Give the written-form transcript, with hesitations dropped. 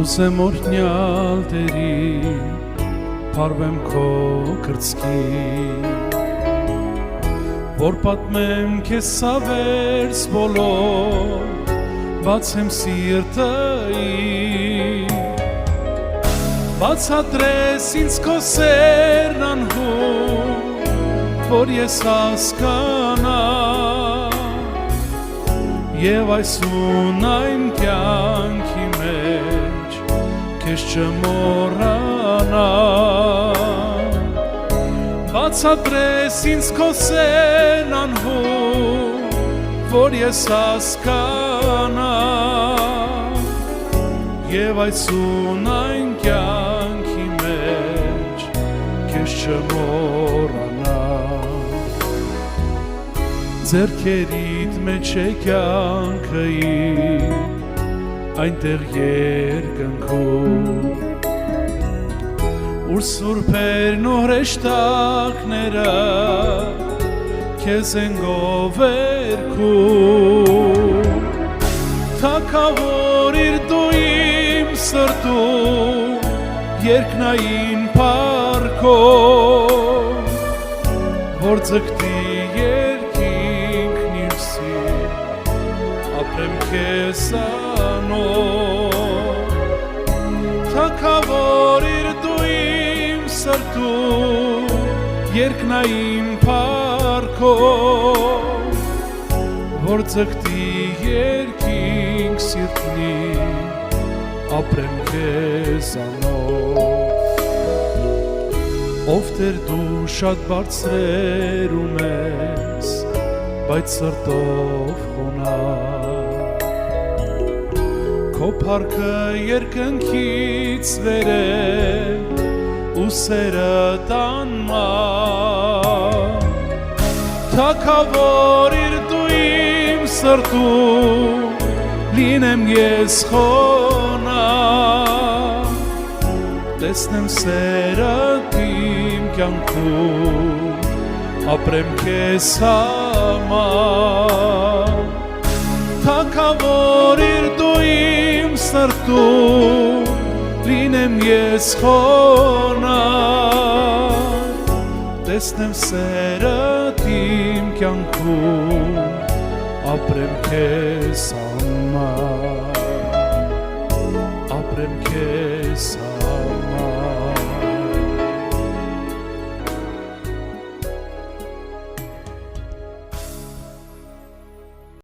Կուզեմ օրհնյալ Տերի, փառվեմ քո կրծքի, որ պատմեմ քեզ սավերս բոլոր, բացեմ սիրտը իմ, բացատրես ինձ քո սերն անհուն, որ ես հասկանամ, և այսուն այն կյանքի մեջ քեզ չմոռանամ, բացատրես ինձ քո սերն անհուն, որ ես հասկանամ, և այսուն այն կյանքի մեջ քեզ չմոռանամ, ձեռքերիդ մեջ է կյանքը իմ, այնտեղ երկնքում, ուր սուրբերն ու հրեշտակները քեզ են գովերգում, թագավորիր դու իմ սրտում երկնային փառքով, որ ձգտի երկինքն իր սիրտ, ապրեմ քեզ անով, թագավորիր դու իմ սրտում երկնային փառքով, որ ձգտի երկինք սիրտնի, ապրեմ քեզ անով, ով Տեր դու շատ բարձրերում ես, բայց սրտով խոնարհ, քո փառքը երկնքից վեր է, ու սերդ անմար, թագավորիր դու իմ սրտում, լինեմ ես խոնարհ, տեսնեմ սերդ իմ կյանքում, ապրեմ քեզ համար, թագավորիր դու իմ սրտում, լինեմ ես խոնարհ, տեսնեմ սերդ իմ կյանքում, ապրեմ քեզ համար։